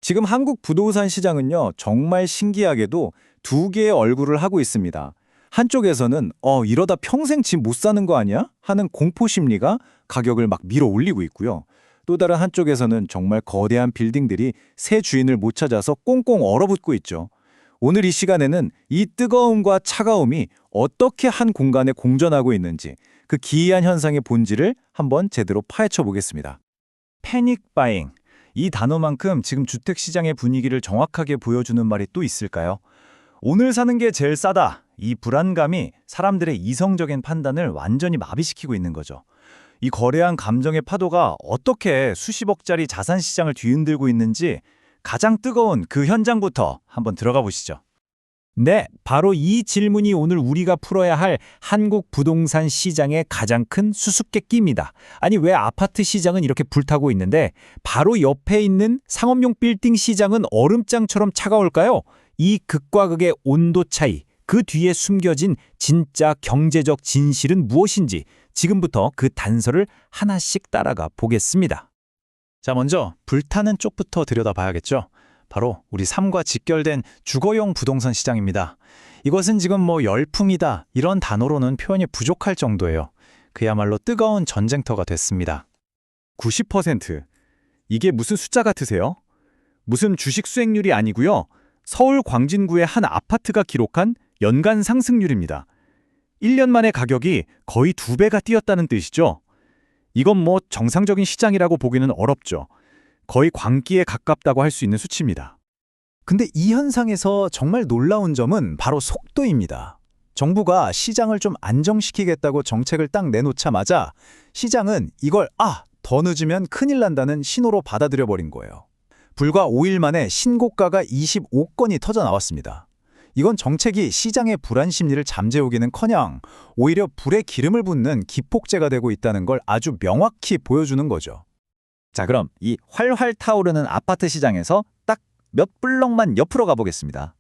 지금 한국 부동산 시장은요, 정말 신기하게도 두 개의 얼굴을 하고 있습니다. 한쪽에서는 이러다 평생 집 못 사는 거 아니야? 하는 공포 심리가 가격을 막 밀어 올리고 있고요. 또 다른 한쪽에서는 정말 거대한 빌딩들이 새 주인을 못 찾아서 꽁꽁 얼어붙고 있죠. 오늘 이 시간에는 이 뜨거움과 차가움이 어떻게 한 공간에 공존하고 있는지 그 기이한 현상의 본질을 한번 제대로 파헤쳐 보겠습니다. 패닉 바잉. 이 단어만큼 지금 주택시장의 분위기를 정확하게 보여주는 말이 또 있을까요? 오늘 사는 게 제일 싸다. 이 불안감이 사람들의 이성적인 판단을 완전히 마비시키고 있는 거죠. 이 거래한 감정의 파도가 어떻게 수십억짜리 자산 시장을 뒤흔들고 있는지 가장 뜨거운 그 현장부터 한번 들어가 보시죠. 네, 바로 이 질문이 오늘 우리가 풀어야 할 한국 부동산 시장의 가장 큰 수수께끼입니다. 아니, 왜 아파트 시장은 이렇게 불타고 있는데 바로 옆에 있는 상업용 빌딩 시장은 얼음장처럼 차가울까요? 이 극과 극의 온도 차이, 그 뒤에 숨겨진 진짜 경제적 진실은 무엇인지 지금부터 그 단서를 하나씩 따라가 보겠습니다. 자, 먼저 불타는 쪽부터 들여다봐야겠죠. 바로 우리 삶과 직결된 주거용 부동산 시장입니다. 이것은 지금 열풍이다 이런 단어로는 표현이 부족할 정도예요. 그야말로 뜨거운 전쟁터가 됐습니다. 90%. 이게 무슨 숫자 같으세요? 무슨 주식 수익률이 아니고요. 서울 광진구의 한 아파트가 기록한 연간 상승률입니다. 1년 만에 가격이 거의 2배가 뛰었다는 뜻이죠. 이건 정상적인 시장이라고 보기는 어렵죠. 거의 광기에 가깝다고 할 수 있는 수치입니다. 근데 이 현상에서 정말 놀라운 점은 바로 속도입니다. 정부가 시장을 좀 안정시키겠다고 정책을 딱 내놓자마자 시장은 이걸 더 늦으면 큰일 난다는 신호로 받아들여버린 거예요. 불과 5일 만에 신고가가 25건이 터져 나왔습니다. 이건 정책이 시장의 불안 심리를 잠재우기는커녕 오히려 불에 기름을 붓는 기폭제가 되고 있다는 걸 아주 명확히 보여주는 거죠. 자, 그럼 이 활활 타오르는 아파트 시장에서 딱 몇 블럭만 옆으로 가보겠습니다.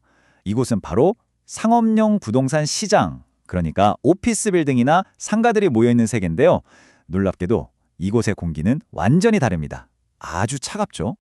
이곳은 바로 상업용 부동산 시장, 그러니까 오피스 빌딩이나 상가들이 모여있는 세계인데요. 놀랍게도 이곳의 공기는 완전히 다릅니다. 아주 차갑죠?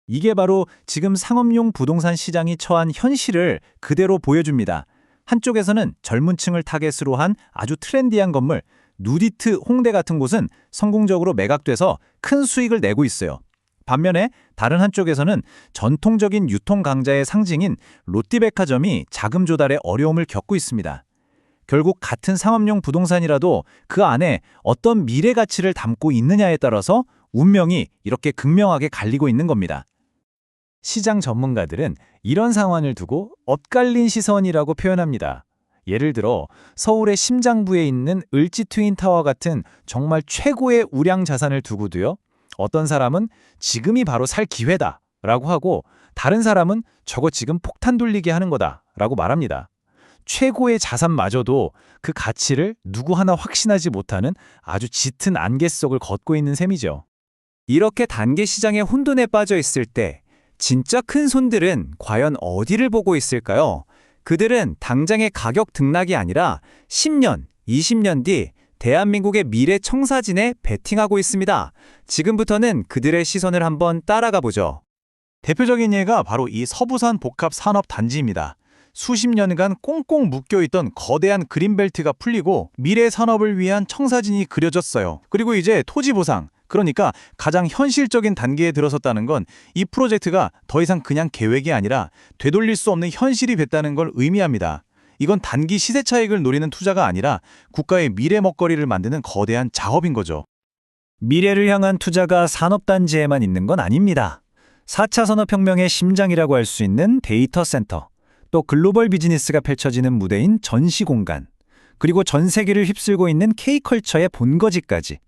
이게 바로 지금 상업용 부동산 시장이 처한 현실을 그대로 보여줍니다. 한쪽에서는 젊은 층을 타겟으로 한 아주 트렌디한 건물, 누디트 홍대 같은 곳은 성공적으로 매각돼서 큰 수익을 내고 있어요. 반면에 다른 한쪽에서는 전통적인 유통 강자의 상징인 롯데백화점이 자금 조달에 어려움을 겪고 있습니다. 결국 같은 상업용 부동산이라도 그 안에 어떤 미래 가치를 담고 있느냐에 따라서 운명이 이렇게 극명하게 갈리고 있는 겁니다. 시장 전문가들은 이런 상황을 두고 엇갈린 시선이라고 표현합니다. 예를 들어 서울의 심장부에 있는 을지 트윈타워 같은 정말 최고의 우량 자산을 두고도요. 어떤 사람은 지금이 바로 살 기회다 라고 하고 다른 사람은 저거 지금 폭탄 돌리게 하는 거다 라고 말합니다. 최고의 자산마저도 그 가치를 누구 하나 확신하지 못하는 아주 짙은 안개 속을 걷고 있는 셈이죠. 이렇게 단계 시장의 혼돈에 빠져 있을 때 진짜 큰 손들은 과연 어디를 보고 있을까요? 그들은 당장의 가격 등락이 아니라 10년, 20년 뒤 대한민국의 미래 청사진에 베팅하고 있습니다. 지금부터는 그들의 시선을 한번 따라가 보죠. 대표적인 예가 바로 이 서부산 복합산업단지입니다. 수십 년간 꽁꽁 묶여있던 거대한 그린벨트가 풀리고 미래 산업을 위한 청사진이 그려졌어요. 그리고 이제 토지 보상, 그러니까 가장 현실적인 단계에 들어섰다는 건 이 프로젝트가 더 이상 그냥 계획이 아니라 되돌릴 수 없는 현실이 됐다는 걸 의미합니다. 이건 단기 시세 차익을 노리는 투자가 아니라 국가의 미래 먹거리를 만드는 거대한 작업인 거죠. 미래를 향한 투자가 산업단지에만 있는 건 아닙니다. 4차 산업혁명의 심장이라고 할 수 있는 데이터 센터, 또 글로벌 비즈니스가 펼쳐지는 무대인 전시공간, 그리고 전 세계를 휩쓸고 있는 K컬처의 본거지까지.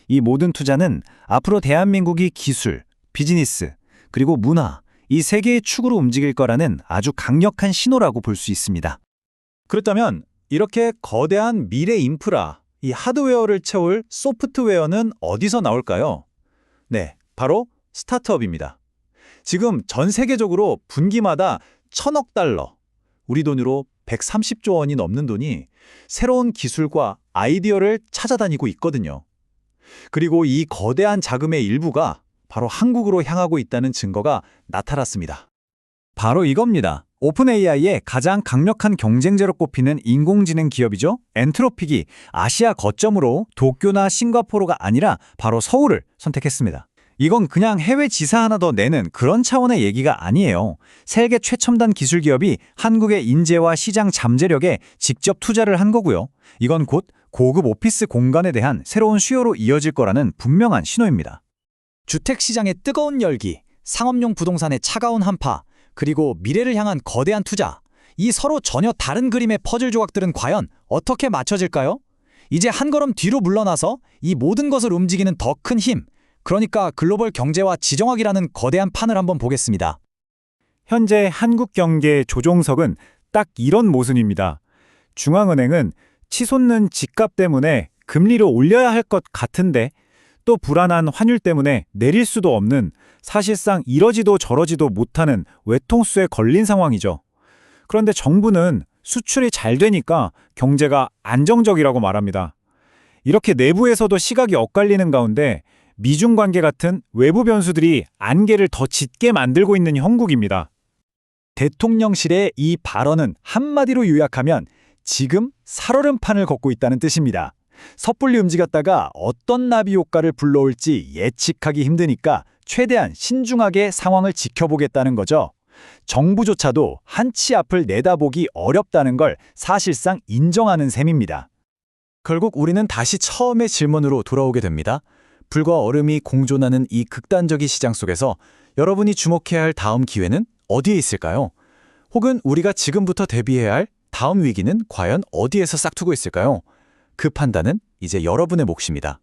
이 모든 투자는 앞으로 대한민국이 기술, 비즈니스, 그리고 문화, 이 세 개의 축으로 움직일 거라는 아주 강력한 신호라고 볼 수 있습니다. 그렇다면 이렇게 거대한 미래 인프라, 이 하드웨어를 채울 소프트웨어는 어디서 나올까요? 네, 바로 스타트업입니다. 지금 전 세계적으로 분기마다 1,000억 달러, 우리 돈으로 130조 원이 넘는 돈이 새로운 기술과 아이디어를 찾아다니고 있거든요. 그리고 이 거대한 자금의 일부가 바로 한국으로 향하고 있다는 증거가 나타났습니다. 바로 이겁니다. 오픈 AI의 가장 강력한 경쟁자로 꼽히는 인공지능 기업이죠. 엔트로픽이 아시아 거점으로 도쿄나 싱가포르가 아니라 바로 서울을 선택했습니다. 이건 그냥 해외 지사 하나 더 내는 그런 차원의 얘기가 아니에요. 세계 최첨단 기술 기업이 한국의 인재와 시장 잠재력에 직접 투자를 한 거고요. 이건 곧 고급 오피스 공간에 대한 새로운 수요로 이어질 거라는 분명한 신호입니다. 주택시장의 뜨거운 열기, 상업용 부동산의 차가운 한파, 그리고 미래를 향한 거대한 투자. 이 서로 전혀 다른 그림의 퍼즐 조각들은 과연 어떻게 맞춰질까요? 이제 한 걸음 뒤로 물러나서 이 모든 것을 움직이는 더 큰 힘, 그러니까 글로벌 경제와 지정학이라는 거대한 판을 한번 보겠습니다. 현재 한국 경제의 조종석은 딱 이런 모순입니다. 중앙은행은 치솟는 집값 때문에 금리를 올려야 할 것 같은데 또 불안한 환율 때문에 내릴 수도 없는, 사실상 이러지도 저러지도 못하는 외통수에 걸린 상황이죠. 그런데 정부는 수출이 잘 되니까 경제가 안정적이라고 말합니다. 이렇게 내부에서도 시각이 엇갈리는 가운데 미중 관계 같은 외부 변수들이 안개를 더 짙게 만들고 있는 형국입니다. 대통령실의 이 발언은 한마디로 요약하면 지금 살얼음판을 걷고 있다는 뜻입니다. 섣불리 움직였다가 어떤 나비 효과를 불러올지 예측하기 힘드니까 최대한 신중하게 상황을 지켜보겠다는 거죠. 정부조차도 한치 앞을 내다보기 어렵다는 걸 사실상 인정하는 셈입니다. 결국 우리는 다시 처음의 질문으로 돌아오게 됩니다. 불과 얼음이 공존하는 이 극단적인 시장 속에서 여러분이 주목해야 할 다음 기회는 어디에 있을까요? 혹은 우리가 지금부터 대비해야 할 다음 위기는 과연 어디에서 싹트고 있을까요? 그 판단은 이제 여러분의 몫입니다.